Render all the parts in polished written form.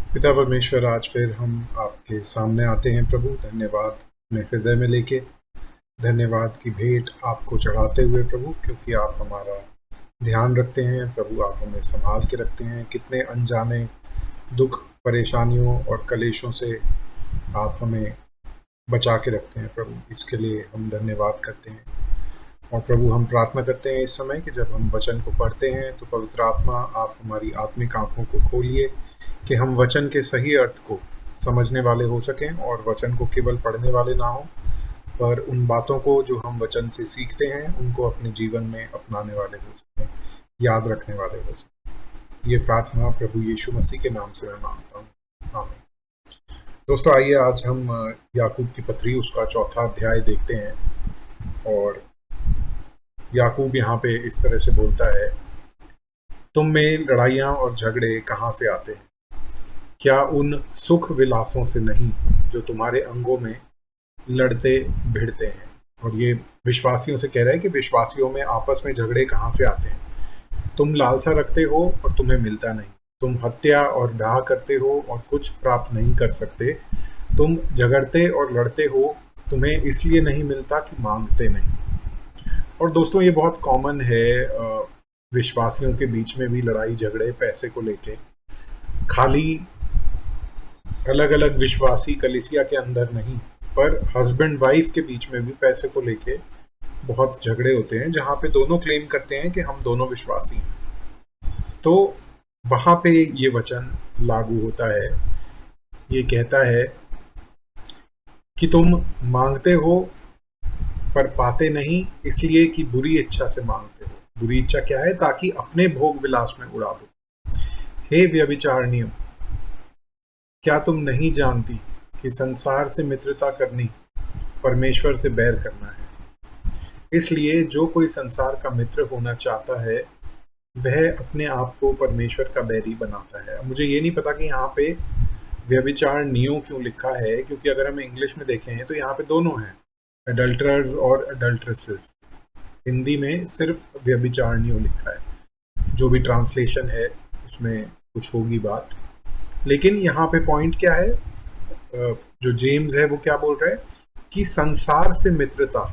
पिता परमेश्वर, आज फिर हम आपके सामने आते हैं प्रभु, धन्यवाद अपने हृदय में लेके। धन्यवाद की भेंट आपको चढ़ाते हुए प्रभु, क्योंकि आप हमारा ध्यान रखते हैं प्रभु, आप हमें संभाल के रखते हैं। कितने अनजाने दुख, परेशानियों और कलेशों से आप हमें बचा के रखते हैं प्रभु, इसके लिए हम धन्यवाद करते हैं। और प्रभु, हम प्रार्थना करते हैं इस समय कि जब हम वचन को पढ़ते हैं तो पवित्र आत्मा आप हमारी आत्मिक आंखों को खोलिए कि हम वचन के सही अर्थ को समझने वाले हो सकें और वचन को केवल पढ़ने वाले ना हो, पर उन बातों को जो हम वचन से सीखते हैं उनको अपने जीवन में अपनाने वाले हो सकें, याद रखने वाले हो सकें। ये प्रार्थना प्रभु यीशु मसीह के नाम से मैं मांगता हूँ, आमीन। दोस्तों, आइए आज हम याकूब की पत्री उसका 4था अध्याय देखते हैं। और याकूब यहाँ पे इस तरह से बोलता है, तुम में लड़ाइयाँ और झगड़े कहाँ से आते हैं? क्या उन सुख विलासों से नहीं जो तुम्हारे अंगों में लड़ते भिड़ते हैं? और ये विश्वासियों से कह रहा है कि विश्वासियों में आपस में झगड़े कहाँ से आते हैं? तुम लालसा रखते हो और तुम्हें मिलता नहीं, तुम हत्या और डाह करते हो और कुछ प्राप्त नहीं कर सकते, तुम झगड़ते और लड़ते हो, तुम्हें इसलिए नहीं मिलता कि मांगते नहीं। और दोस्तों, ये बहुत कॉमन है विश्वासियों के बीच में भी लड़ाई झगड़े पैसे को लेके। खाली अलग अलग विश्वासी कलीसिया के अंदर नहीं, पर हस्बैंड वाइफ के बीच में भी पैसे को लेके बहुत झगड़े होते हैं, जहाँ पे दोनों क्लेम करते हैं कि हम दोनों विश्वासी हैं। तो वहाँ पे ये वचन लागू होता है। ये कहता है कि तुम मांगते हो पर पाते नहीं, इसलिए कि बुरी इच्छा से मांगते हो। बुरी इच्छा क्या है? ताकि अपने भोग विलास में उड़ा दो। हे व्यभिचारिणियों, क्या तुम नहीं जानती कि संसार से मित्रता करनी परमेश्वर से बैर करना है? इसलिए जो कोई संसार का मित्र होना चाहता है वह अपने आप को परमेश्वर का बैरी बनाता है। अब मुझे ये नहीं पता कि यहाँ पे व्यभिचारिणियों क्यों लिखा है, क्योंकि अगर हम इंग्लिश में देखें तो यहाँ पे दोनों हैं, अडल्टरर्स और अडल्ट्रेसेस। हिंदी में सिर्फ व्यभिचारिणियों लिखा है। जो भी ट्रांसलेशन है उसमें कुछ होगी बात, लेकिन यहाँ पे पॉइंट क्या है? जो जेम्स है वो क्या बोल रहा है कि संसार से मित्रता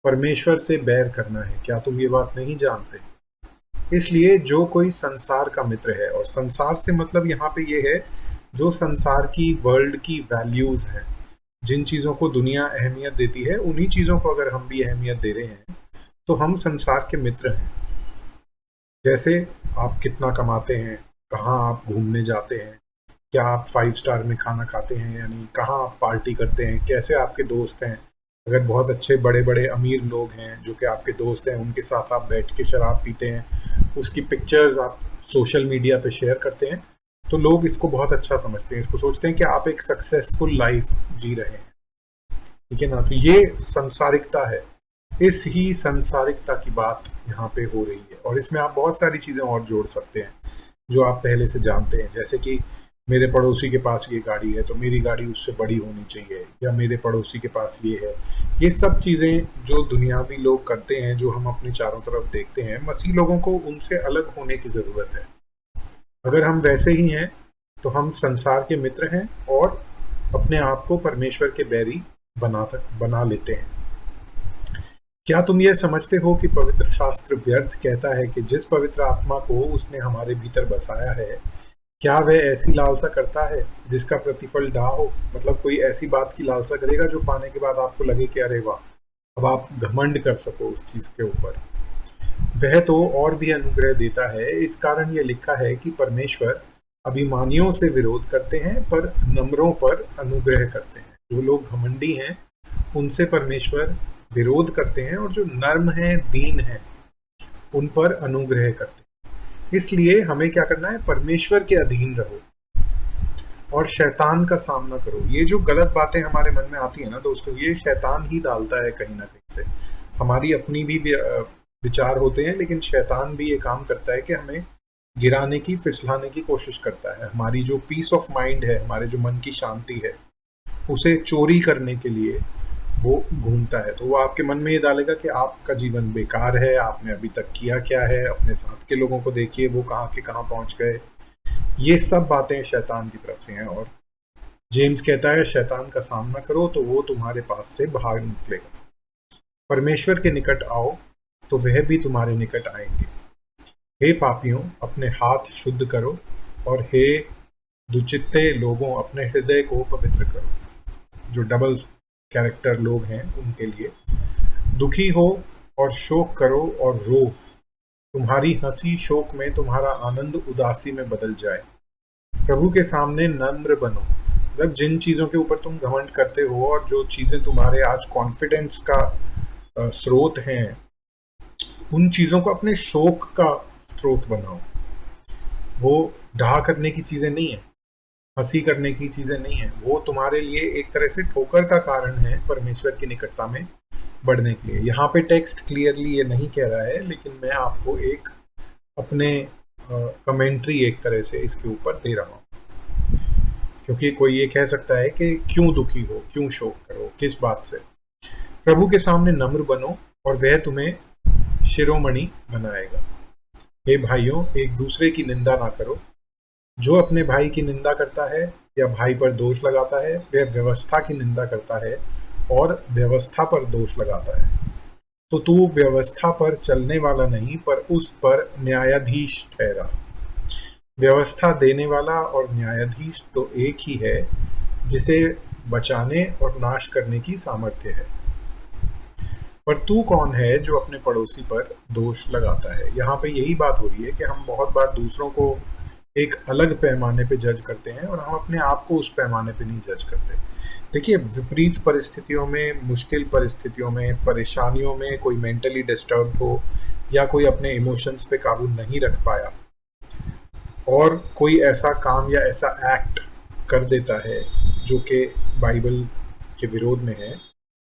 परमेश्वर से बैर करना है। क्या तुम ये बात नहीं जानते? इसलिए जो कोई संसार का मित्र है, और संसार से मतलब यहाँ पे ये है जो संसार की, वर्ल्ड की वैल्यूज है, जिन चीज़ों को दुनिया अहमियत देती है, उन्हीं चीज़ों को अगर हम भी अहमियत दे रहे हैं तो हम संसार के मित्र हैं। जैसे आप कितना कमाते हैं, कहाँ आप घूमने जाते हैं, क्या आप 5 स्टार में खाना खाते हैं या नहीं, कहाँ आप पार्टी करते हैं, कैसे आपके दोस्त हैं। अगर बहुत अच्छे बड़े बड़े अमीर लोग हैं जो कि आपके दोस्त हैं, उनके साथ आप बैठ के शराब पीते हैं, उसकी पिक्चर्स आप सोशल मीडिया पे शेयर करते हैं, तो लोग इसको बहुत अच्छा समझते हैं, इसको सोचते हैं कि आप एक सक्सेसफुल लाइफ जी रहे हैं। ठीक है ना? तो ये संसारिकता है। इस ही संसारिकता की बात यहाँ पे हो रही है, और इसमें आप बहुत सारी चीज़ें और जोड़ सकते हैं जो आप पहले से जानते हैं। जैसे कि मेरे पड़ोसी के पास ये गाड़ी है तो मेरी गाड़ी उससे बड़ी होनी चाहिए, या मेरे पड़ोसी के पास ये है। ये सब चीज़ें जो दुनियावी लोग करते हैं, जो हम अपने चारों तरफ देखते हैं, मसीह लोगों को उनसे अलग होने की ज़रूरत है। अगर हम वैसे ही हैं तो हम संसार के मित्र हैं और अपने आप को परमेश्वर के बैरी बना लेते हैं। क्या तुम यह समझते हो कि पवित्र शास्त्र व्यर्थ कहता है कि जिस पवित्र आत्मा को उसने हमारे भीतर बसाया है, क्या वह ऐसी लालसा करता है जिसका प्रतिफल डाह हो? मतलब कोई ऐसी बात की लालसा करेगा जो पाने के बाद आपको लगे कि अरे वाह, अब आप घमंड कर सको उस चीज के ऊपर। वह तो और भी अनुग्रह देता है। इस कारण यह लिखा है कि परमेश्वर अभिमानियों से विरोध करते हैं पर नम्रों पर अनुग्रह करते हैं। जो लोग घमंडी हैं उनसे परमेश्वर विरोध करते हैं, और जो नर्म हैं, दीन हैं, उन पर अनुग्रह करते हैं। इसलिए हमें क्या करना है? परमेश्वर के अधीन रहो और शैतान का सामना करो। ये जो गलत बातें हमारे मन में आती है ना दोस्तों, ये शैतान ही डालता है कहीं ना कहीं से। हमारी अपनी भी विचार होते हैं, लेकिन शैतान भी ये काम करता है कि हमें गिराने की, फिसलाने की कोशिश करता है। हमारी जो पीस ऑफ माइंड है, हमारे जो मन की शांति है, उसे चोरी करने के लिए वो घूमता है। तो वो आपके मन में ये डालेगा कि आपका जीवन बेकार है, आपने अभी तक किया क्या है, अपने साथ के लोगों को देखिए वो कहाँ के कहाँ पहुँच गए। ये सब बातें शैतान की तरफ से हैं। और जेम्स कहता है शैतान का सामना करो तो वो तुम्हारे पास से बाहर निकलेगा। परमेश्वर के निकट आओ तो वह भी तुम्हारे निकट आएंगे। हे पापियों, अपने हाथ शुद्ध करो, और हे दुचित्ते लोगों, अपने हृदय को पवित्र करो। जो डबल कैरेक्टर लोग हैं उनके लिए, दुखी हो और शोक करो और रो। तुम्हारी हंसी शोक में, तुम्हारा आनंद उदासी में बदल जाए। प्रभु के सामने नम्र बनो। मतलब जिन चीजों के ऊपर तुम घमंड करते हो और जो चीजें तुम्हारे आज कॉन्फिडेंस का स्रोत हैं, उन चीजों को अपने शोक का स्रोत बनाओ। वो ढहा करने की चीजें नहीं है, हंसी करने की चीजें नहीं है, वो तुम्हारे लिए एक तरह से ठोकर का कारण है परमेश्वर की निकटता में बढ़ने के लिए। यहाँ पे टेक्स्ट क्लियरली ये नहीं कह रहा है, लेकिन मैं आपको एक अपने कमेंट्री एक तरह से इसके ऊपर दे रहा हूँ। क्योंकि कोई ये कह सकता है कि क्यों दुखी हो, क्यों शोक करो, किस बात से। प्रभु के सामने नम्र बनो और वह तुम्हें शिरोमणि बनाएगा। हे भाइयों, एक दूसरे की निंदा ना करो। जो अपने भाई की निंदा करता है या भाई पर दोष लगाता है, वह व्यवस्था की निंदा करता है और व्यवस्था पर दोष लगाता है। तो तू व्यवस्था पर चलने वाला नहीं, पर उस पर न्यायाधीश ठहरा। व्यवस्था देने वाला और न्यायाधीश तो एक ही है, जिसे बचाने और नाश करने की सामर्थ्य है। पर तू कौन है जो अपने पड़ोसी पर दोष लगाता है? यहाँ पे यही बात हो रही है कि हम बहुत बार दूसरों को एक अलग पैमाने पे जज करते हैं और हम अपने आप को उस पैमाने पे नहीं जज करते। देखिए, विपरीत परिस्थितियों में, मुश्किल परिस्थितियों में, परेशानियों में, कोई मेंटली डिस्टर्ब हो या कोई अपने इमोशंस पे काबू नहीं रख पाया और कोई ऐसा काम या ऐसा एक्ट कर देता है जो कि बाइबल के विरोध में है,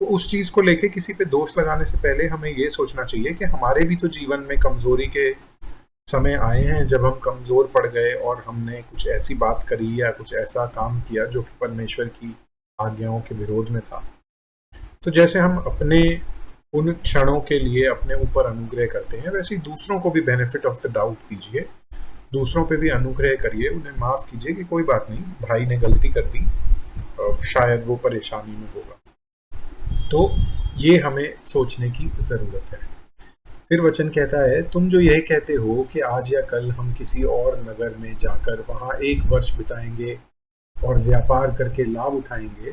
तो उस चीज़ को लेके किसी पे दोष लगाने से पहले हमें ये सोचना चाहिए कि हमारे भी तो जीवन में कमज़ोरी के समय आए हैं जब हम कमज़ोर पड़ गए और हमने कुछ ऐसी बात करी या कुछ ऐसा काम किया जो कि परमेश्वर की आज्ञाओं के विरोध में था। तो जैसे हम अपने उन क्षणों के लिए अपने ऊपर अनुग्रह करते हैं, वैसे ही दूसरों को भी बेनिफिट ऑफ द डाउट कीजिए, दूसरों पे भी अनुग्रह करिए, उन्हें माफ़ कीजिए कि कोई बात नहीं, भाई ने गलती कर दी, शायद वो परेशानी में होगा। तो ये हमें सोचने की ज़रूरत है। फिर वचन कहता है, तुम जो यह कहते हो कि आज या कल हम किसी और नगर में जाकर वहाँ 1 वर्ष बिताएंगे और व्यापार करके लाभ उठाएंगे,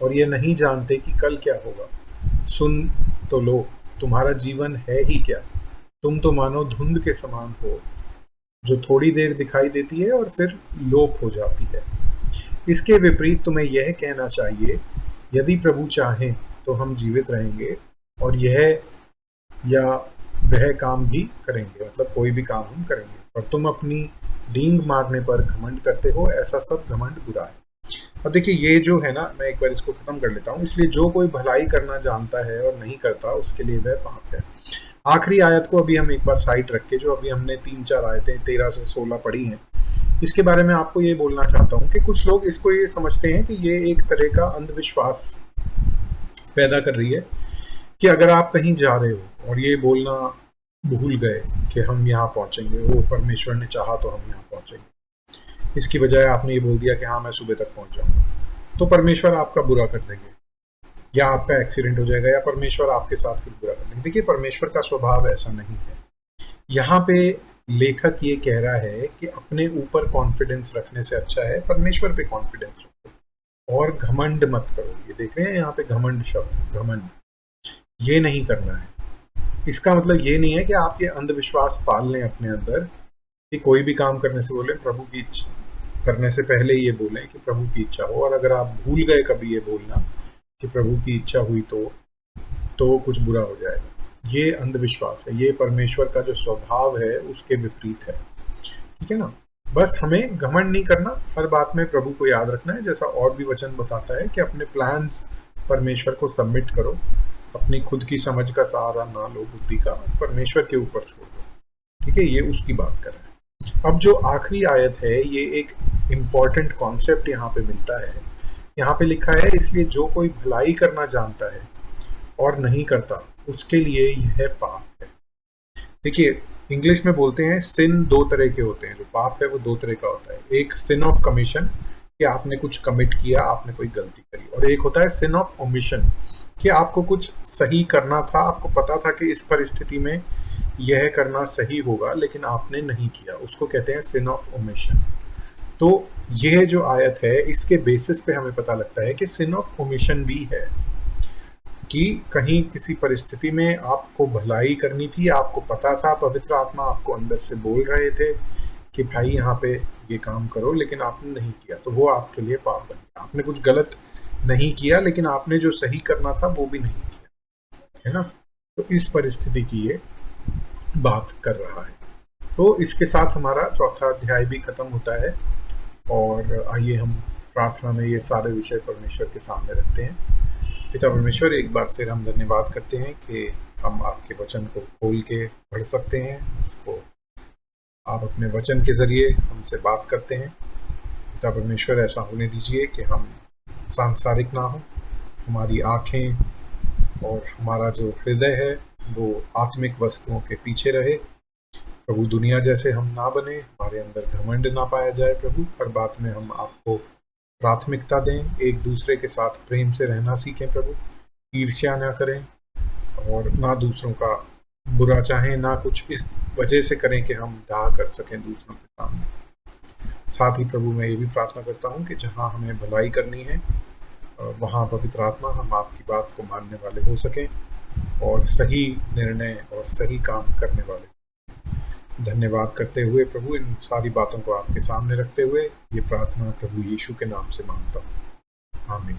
और ये नहीं जानते कि कल क्या होगा। सुन तो लो, तुम्हारा जीवन है ही क्या? तुम तो मानो धुंध के समान हो, जो थोड़ी देर दिखाई देती है और फिर लोप हो जाती है। इसके विपरीत तुम्हें यह कहना चाहिए, यदि प्रभु चाहें तो हम जीवित रहेंगे और यह या वह काम भी करेंगे, मतलब कोई भी काम हम करेंगे। पर तुम अपनी डींग मारने पर घमंड करते हो, ऐसा सब घमंड बुरा है। अब देखिए, ये जो है ना, मैं एक बार इसको खत्म कर लेता हूँ। इसलिए जो कोई भलाई करना जानता है और नहीं करता, उसके लिए वह पाप है। आखिरी आयत को अभी हम एक बार साइड रख के, जो अभी हमने 3-4 आयतें 13 से 16 पढ़ी हैं, इसके बारे में आपको ये बोलना चाहता हूँ कि कुछ लोग इसको ये समझते हैं कि ये एक तरह का अंधविश्वास पैदा कर रही है कि अगर आप कहीं जा रहे हो और ये बोलना भूल गए कि हम यहाँ पहुँचेंगे, वो परमेश्वर ने चाहा तो हम यहाँ पहुँचेंगे, इसकी बजाय आपने ये बोल दिया कि हाँ मैं सुबह तक पहुँच जाऊँगा, तो परमेश्वर आपका बुरा कर देंगे, या आपका एक्सीडेंट हो जाएगा, या परमेश्वर आपके साथ कुछ बुरा कर देंगे। देखिए, परमेश्वर का स्वभाव ऐसा नहीं है। यहाँ पे लेखक ये कह रहा है कि अपने ऊपर कॉन्फिडेंस रखने से अच्छा है परमेश्वर पे कॉन्फिडेंस रखो और घमंड मत करो। ये देख रहे हैं यहाँ पे घमंड शब्द, घमंड, ये नहीं करना है। इसका मतलब ये नहीं है कि आप ये अंधविश्वास पाल लें अपने अंदर कि कोई भी काम करने से बोले प्रभु की इच्छा, करने से पहले ये बोलें कि प्रभु की इच्छा हो, और अगर आप भूल गए कभी ये बोलना कि प्रभु की इच्छा हुई तो कुछ बुरा हो जाएगा। ये अंधविश्वास है, ये परमेश्वर का जो स्वभाव है उसके विपरीत है। ठीक है ना? बस हमें घमंड नहीं करना, हर बात में प्रभु को याद रखना है, जैसा और भी वचन बताता है कि अपने प्लान्स परमेश्वर को सबमिट करो, अपनी खुद की समझ का सहारा ना लो, बुद्धि का परमेश्वर के ऊपर छोड़ दो। ठीक है, ये उसकी बात कर रहा है। अब जो आखिरी आयत है, ये एक इम्पॉर्टेंट कॉन्सेप्ट यहाँ पे मिलता है। यहाँ पे लिखा है, इसलिए जो कोई भलाई करना जानता है और नहीं करता, उसके लिए यह पाप है। देखिए, इंग्लिश में बोलते हैं सिन दो तरह के होते हैं, जो पाप है वो दो तरह का होता है। एक सिन ऑफ कमीशन कि आपने कुछ कमिट किया, आपने कोई गलती करी, और एक होता है सिन ऑफ ओमिशन कि आपको कुछ सही करना था, आपको पता था कि इस परिस्थिति में यह करना सही होगा लेकिन आपने नहीं किया, उसको कहते हैं सिन ऑफ ओमिशन। तो यह जो आयत है इसके बेसिस पे हमें पता लगता है कि सिन ऑफ ओमिशन भी है कि कहीं किसी परिस्थिति में आपको भलाई करनी थी, आपको पता था, पवित्र आत्मा आपको अंदर से बोल रहे थे कि भाई यहाँ पे ये काम करो, लेकिन आपने नहीं किया, तो वो आपके लिए पाप बन गया। आपने कुछ गलत नहीं किया लेकिन आपने जो सही करना था वो भी नहीं किया, है ना। तो इस परिस्थिति की ये बात कर रहा है। तो इसके साथ हमारा चौथा अध्याय भी खत्म होता है, और आइए हम प्रार्थना में ये सारे विषय परमेश्वर के सामने रखते हैं। पिता परमेश्वर, एक बार फिर हम धन्यवाद करते हैं कि हम आपके वचन को खोल के पढ़ सकते हैं, उसको आप अपने वचन के ज़रिए हमसे बात करते हैं। पिता परमेश्वर, ऐसा होने दीजिए कि हम सांसारिक ना हो, हमारी आँखें और हमारा जो हृदय है वो आत्मिक वस्तुओं के पीछे रहे। प्रभु, दुनिया जैसे हम ना बने, हमारे अंदर घमंड ना पाया जाए। प्रभु, हर बात में हम आपको प्राथमिकता दें, एक दूसरे के साथ प्रेम से रहना सीखें। प्रभु, ईर्ष्या ना करें और ना दूसरों का बुरा चाहें, ना कुछ इस वजह से करें कि हम डाह कर सकें दूसरों के सामने। साथ ही प्रभु, मैं ये भी प्रार्थना करता हूँ कि जहाँ हमें भलाई करनी है वहाँ पवित्र आत्मा हम आपकी बात को मानने वाले हो सकें और सही निर्णय और सही काम करने वाले। धन्यवाद करते हुए प्रभु, इन सारी बातों को आपके सामने रखते हुए ये प्रार्थना प्रभु यीशु के नाम से मांगता हूँ, आमीन।